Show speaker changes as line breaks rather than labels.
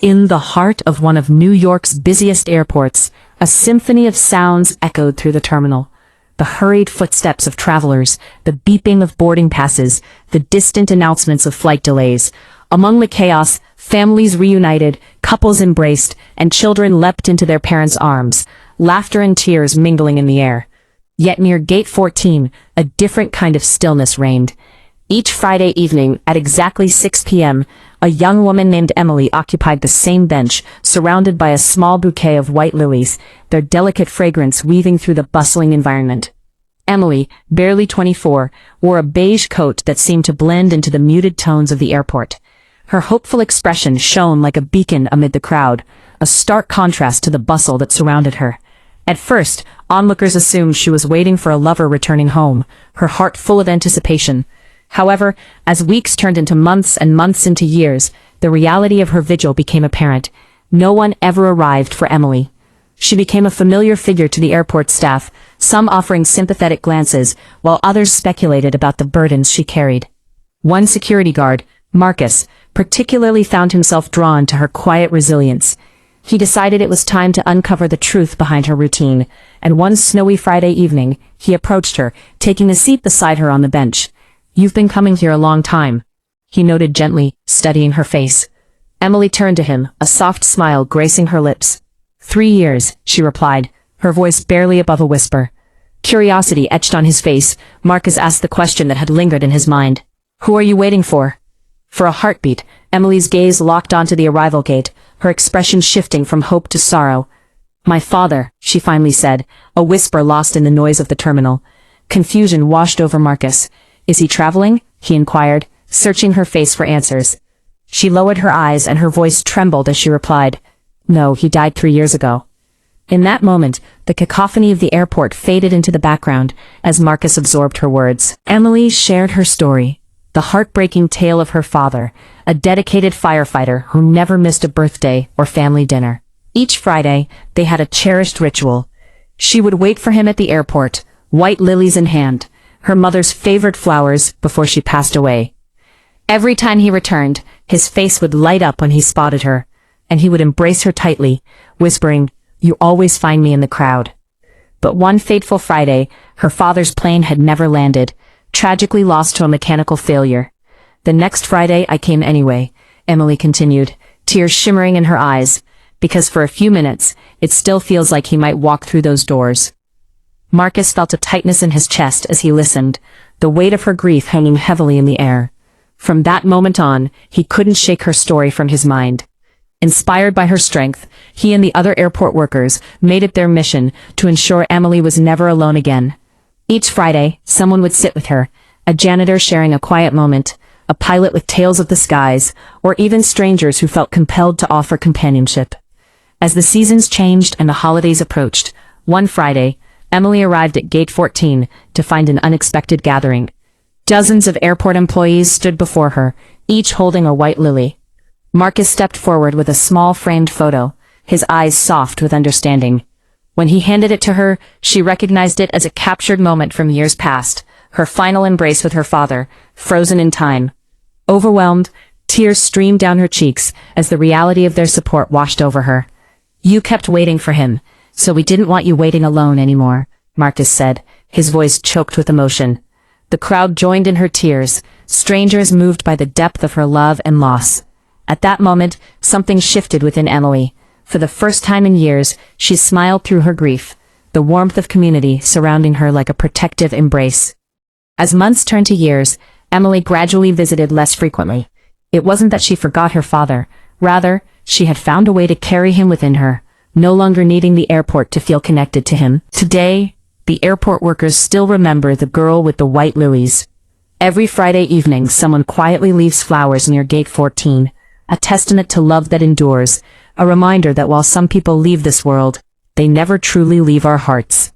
In the heart of one of New York's busiest airports, a symphony of sounds echoed through the terminal. The hurried footsteps of travelers, the beeping of boarding passes, the distant announcements of flight delays. Among the chaos, families reunited, couples embraced, and children leapt into their parents' arms, laughter and tears mingling in the air. Yet near Gate 14, a different kind of stillness reigned. Each Friday evening, at exactly 6 p.m., a young woman named Emily occupied the same bench, surrounded by a small bouquet of white lilies, their delicate fragrance weaving through the bustling environment. Emily, barely 24, wore a beige coat that seemed to blend into the muted tones of the airport. Her hopeful expression shone like a beacon amid the crowd, a stark contrast to the bustle that surrounded her. At first, onlookers assumed she was waiting for a lover returning home, her heart full of anticipation. However, as weeks turned into months and months into years, the reality of her vigil became apparent. No one ever arrived for Emily. She became a familiar figure to the airport staff, some offering sympathetic glances, while others speculated about the burdens she carried. One security guard, Marcus, particularly found himself drawn to her quiet resilience. He decided it was time to uncover the truth behind her routine, and one snowy Friday evening, he approached her, taking a seat beside her on the bench. "You've been coming here a long time," he noted gently, studying her face. Emily turned to him, a soft smile gracing her lips. 3 years, she replied, her voice barely above a whisper. Curiosity etched on his face. Marcus asked the question that had lingered in his mind. "Who are you waiting for?" For a heartbeat, Emily's gaze locked onto the arrival gate, her expression shifting from hope to sorrow. "My father," she finally said, a whisper lost in the noise of the terminal. Confusion washed over Marcus. "Is he traveling?" he inquired, searching her face for answers. She lowered her eyes and her voice trembled as she replied, "No, he died 3 years ago." In that moment, the cacophony of the airport faded into the background as Marcus absorbed her words. Emily shared her story, the heartbreaking tale of her father, a dedicated firefighter who never missed a birthday or family dinner. Each Friday, they had a cherished ritual. She would wait for him at the airport, white lilies in hand, her mother's favorite flowers, before she passed away. Every time he returned, his face would light up when he spotted her, and he would embrace her tightly, whispering, "You always find me in the crowd." But one fateful Friday, her father's plane had never landed, tragically lost to a mechanical failure. "The next Friday I came anyway," Emily continued, tears shimmering in her eyes, "because for a few minutes, it still feels like he might walk through those doors." Marcus felt a tightness in his chest as he listened, the weight of her grief hanging heavily in the air. From that moment on, he couldn't shake her story from his mind. Inspired by her strength, he and the other airport workers made it their mission to ensure Emily was never alone again. Each Friday, someone would sit with her, a janitor sharing a quiet moment, a pilot with tales of the skies, or even strangers who felt compelled to offer companionship. As the seasons changed and the holidays approached, one Friday, Emily arrived at Gate 14 to find an unexpected gathering. Dozens of airport employees stood before her, each holding a white lily. Marcus stepped forward with a small framed photo, his eyes soft with understanding. When he handed it to her, she recognized it as a captured moment from years past, her final embrace with her father, frozen in time. Overwhelmed, tears streamed down her cheeks as the reality of their support washed over her. "You kept waiting for him, so we didn't want you waiting alone anymore," Marcus said, his voice choked with emotion. The crowd joined in her tears, strangers moved by the depth of her love and loss. At that moment, something shifted within Emily. For the first time in years, she smiled through her grief, the warmth of community surrounding her like a protective embrace. As months turned to years, Emily gradually visited less frequently. It wasn't that she forgot her father. Rather, she had found a way to carry him within her, no longer needing the airport to feel connected to him. Today, the airport workers still remember the girl with the white lilies. Every Friday evening, someone quietly leaves flowers near Gate 14, a testament to love that endures, a reminder that while some people leave this world, they never truly leave our hearts.